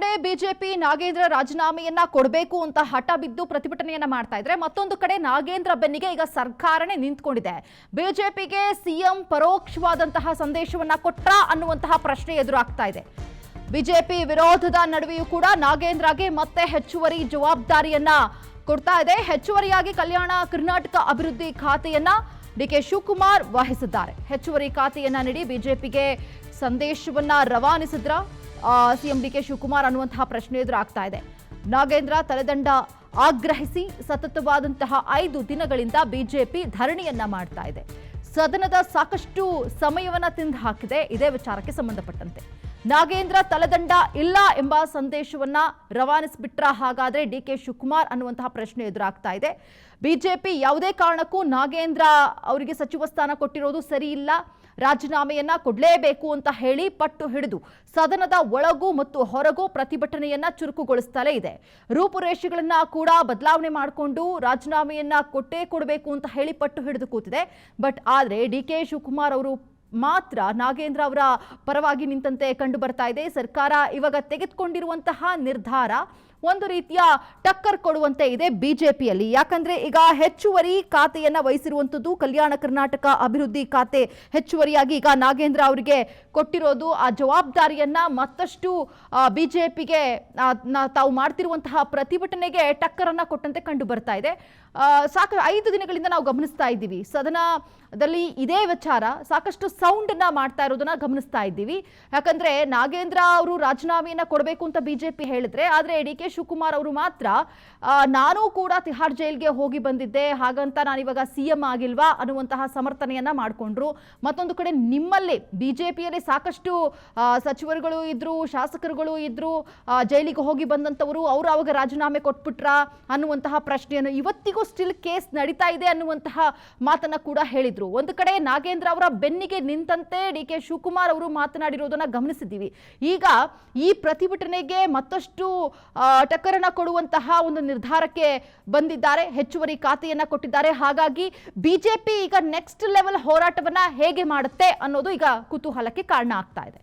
ಕಡೆ ಬಿಜೆಪಿ ನಾಗೇಂದ್ರ ರಾಜೀನಾಮೆಯನ್ನ ಕೊಡಬೇಕು ಅಂತ ಹಠ ಬಿದ್ದು ಪ್ರತಿಭಟನೆಯನ್ನ ಮಾಡ್ತಾ ಇದ್ರೆ, ಮತ್ತೊಂದು ಕಡೆ ನಾಗೇಂದ್ರ ಬೆನ್ನಿಗೆ ಈಗ ಸರ್ಕಾರನೇ ನಿಂತ್ಕೊಂಡಿದೆ. ಬಿಜೆಪಿಗೆ ಸಿಎಂ ಪರೋಕ್ಷವಾದಂತಹ ಸಂದೇಶವನ್ನ ಕೊಟ್ರಾ ಅನ್ನುವಂತಹ ಪ್ರಶ್ನೆ ಎದುರಾಗ್ತಾ ಇದೆ. ಬಿಜೆಪಿ ವಿರೋಧದ ನಡುವೆಯೂ ಕೂಡ ನಾಗೇಂದ್ರಗೆ ಮತ್ತೆ ಹೆಚ್ಚುವರಿ ಜವಾಬ್ದಾರಿಯನ್ನ ಕೊಡ್ತಾ ಇದೆ. ಹೆಚ್ಚುವರಿಯಾಗಿ ಕಲ್ಯಾಣ ಕರ್ನಾಟಕ ಅಭಿವೃದ್ಧಿ ಖಾತೆಯನ್ನ ಡಿಕೆ ಶಿವಕುಮಾರ್ ವಹಿಸಿದ್ದಾರೆ. ಹೆಚ್ಚುವರಿ ಖಾತೆಯನ್ನ ನೀಡಿ ಬಿಜೆಪಿಗೆ ಸಂದೇಶವನ್ನ ರವಾನಿಸಿದ್ರ ಸಿಎಂ ಡಿಕೆ ಶಿವಕುಮಾರ್ ಅನ್ನುವಂತಹ ಪ್ರಶ್ನೆ ಎದುರಾಗ್ತಾ ಇದೆ. ನಾಗೇಂದ್ರ ತಲೆದಂಡ ಆಗ್ರಹಿಸಿ ಸತತವಾದಂತಹ 5 ದಿನಗಳಿಂದ ಬಿಜೆಪಿ ಧರಣಿಯನ್ನ ಮಾಡ್ತಾ ಇದೆ. ಸದನದ ಸಾಕಷ್ಟು ಸಮಯವನ್ನ ತಿಂದು ಹಾಕಿದೆ. ಇದೇ ವಿಚಾರಕ್ಕೆ ಸಂಬಂಧಪಟ್ಟಂತೆ ನಾಗೇಂದ್ರ ತಲೆದಂಡ ಇಲ್ಲ ಎಂಬ ಸಂದೇಶವನ್ನ ರವಾನಿಸಿಬಿಟ್ರ ಹಾಗಾದ್ರೆ ಡಿಕೆ ಶಿವಕುಮಾರ್ ಅನ್ನುವಂತಹ ಪ್ರಶ್ನೆ ಎದುರಾಗ್ತಾ ಇದೆ. ಬಿಜೆಪಿ ಯಾವುದೇ ಕಾರಣಕ್ಕೂ ನಾಗೇಂದ್ರ ಅವರಿಗೆ ಸಚಿವ ಸ್ಥಾನ ಕೊಟ್ಟಿರೋದು ಸರಿ ಇಲ್ಲ, ರಾಜೀನಾಮೆಯನ್ನ ಕೊಡಲೇಬೇಕು ಅಂತ ಹೇಳಿ ಪಟ್ಟು ಹಿಡಿದು ಸದನದ ಒಳಗೂ ಮತ್ತು ಹೊರಗೂ ಪ್ರತಿಭಟನೆಯನ್ನ ಚುರುಕುಗೊಳಿಸುತ್ತಲೇ ಇದೆ. ರೂಪುರೇಷೆಗಳನ್ನ ಕೂಡ ಬದಲಾವಣೆ ಮಾಡಿಕೊಂಡು ರಾಜೀನಾಮೆಯನ್ನ ಕೊಡಬೇಕು ಅಂತ ಹೇಳಿ ಪಟ್ಟು ಹಿಡಿದು ಕೂತಿದೆ. ಬಟ್ ಆದ್ರೆ ಡಿಕೆ ಶಿವಕುಮಾರ್ ಅವರು ಮಾತ್ರ ನಾಗೇಂದ್ರ ಅವರ ಪರವಾಗಿ ನಿಂತಂತೆ ಕಂಡು ಬರ್ತಾ ಇದೆ. ಸರ್ಕಾರ ಇವಾಗ ತೆಗೆದುಕೊಂಡಿರುವಂತಹ ನಿರ್ಧಾರ ಒಂದು ರೀತಿಯ ಟಕ್ಕರ್ ಕೊಡುವಂತೆ ಇದೆ ಬಿಜೆಪಿಯಲ್ಲಿ. ಯಾಕಂದ್ರೆ ಈಗ ಹೆಚ್ಚುವರಿ ಖಾತೆಯನ್ನ ವಹಿಸಿರುವಂತದ್ದು ಕಲ್ಯಾಣ ಕರ್ನಾಟಕ ಅಭಿವೃದ್ಧಿ ಖಾತೆ ಹೆಚ್ಚುವರಿಯಾಗಿ ಈಗ ನಾಗೇಂದ್ರ ಅವರಿಗೆ ಕೊಟ್ಟಿರೋದು ಆ ಜವಾಬ್ದಾರಿಯನ್ನ ಮತ್ತಷ್ಟು ಬಿಜೆಪಿಗೆ ತಾವು ಮಾಡ್ತಿರುವಂತಹ ಪ್ರತಿಭಟನೆಗೆ ಟಕ್ಕರ್ ಅನ್ನ ಕೊಟ್ಟಂತೆ ಕಂಡು ಬರ್ತಾ ಇದೆ. 5 ದಿನಗಳಿಂದ ನಾವು ಗಮನಿಸ್ತಾ ಇದ್ದೀವಿ, ಸದನದಲ್ಲಿ ಇದೇ ವಿಚಾರ ಸಾಕಷ್ಟು ಸೌಂಡ್ ಅನ್ನ ಮಾಡ್ತಾ ಇರೋದನ್ನ ಗಮನಿಸ್ತಾ ಇದ್ದೀವಿ. ಯಾಕಂದ್ರೆ ನಾಗೇಂದ್ರ ಅವರು ರಾಜೀನಾಮೆಯನ್ನ ಕೊಡಬೇಕು ಅಂತ ಬಿಜೆಪಿ ಹೇಳಿದ್ರೆ, ಆದ್ರೆ ಡಿಕೆ ಶಿವಕುಮಾರ್ ಅವರು ಮಾತ್ರ ನಾನು ಕೂಡ ತಿಹಾರ್ ಜೈಲ್ಗೆ ಹೋಗಿ ಬಂದಿದ್ದೆ, ಹಾಗಂತ ನಾನಿವಾಗ ಸಿಎಂ ಆಗಿಲ್ವಾ ಅನ್ನುವಂತಹ ಸಮರ್ಥನೆಯನ್ನ ಮಾಡಿಕೊಂಡ್ರು. ಮತ್ತೊಂದು ಕಡೆ ನಿಮ್ಮಲ್ಲಿ ಬಿಜೆಪಿಯಲ್ಲಿ ಸಾಕಷ್ಟು ಸಚಿವರುಗಳು ಇದ್ರು, ಶಾಸಕರುಗಳು ಇದ್ರು, ಜೈಲಿಗೆ ಹೋಗಿ ಬಂದಂತವರು, ಅವರು ಅವಾಗ ರಾಜೀನಾಮೆ ಕೊಟ್ಬಿಟ್ರ ಅನ್ನುವಂತಹ ಪ್ರಶ್ನೆಯನ್ನು ಇವತ್ತಿಗೂ ಸ್ಟಿಲ್ ಕೇಸ್ ನಡೀತಾ ಇದೆ ಅನ್ನುವಂತಹ ಮಾತನ್ನ ಕೂಡ ಹೇಳಿದ್ರು. ಒಂದು ಕಡೆ ನಾಗೇಂದ್ರ ಅವರ ಬೆನ್ನಿಗೆ ನಿಂತಂತೆ ಡಿಕೆ ಶಿವಕುಮಾರ್ ಅವರು ಮಾತನಾಡಿರೋದನ್ನ ಗಮನಿಸಿದ್ದೀವಿ. ಈಗ ಈ ಪ್ರತಿಭಟನೆಗೆ ಮತ್ತಷ್ಟು ಟಕ್ಕರನ್ನ ಕೊಡುವಂತಹ ಒಂದು ನಿರ್ಧಾರಕ್ಕೆ ಬಂದಿದ್ದಾರೆ. ಹೆಚ್ಚುವರಿ ಖಾತೆಯನ್ನ ಕೊಟ್ಟಿದ್ದಾರೆ. ಹಾಗಾಗಿ ಬಿಜೆಪಿ ಈಗ ನೆಕ್ಸ್ಟ್ ಲೆವೆಲ್ ಹೋರಾಟವನ್ನ ಹೇಗೆ ಮಾಡುತ್ತೆ ಅನ್ನೋದು ಈಗ ಕುತೂಹಲಕ್ಕೆ ಕಾರಣ ಆಗ್ತಾ ಇದೆ.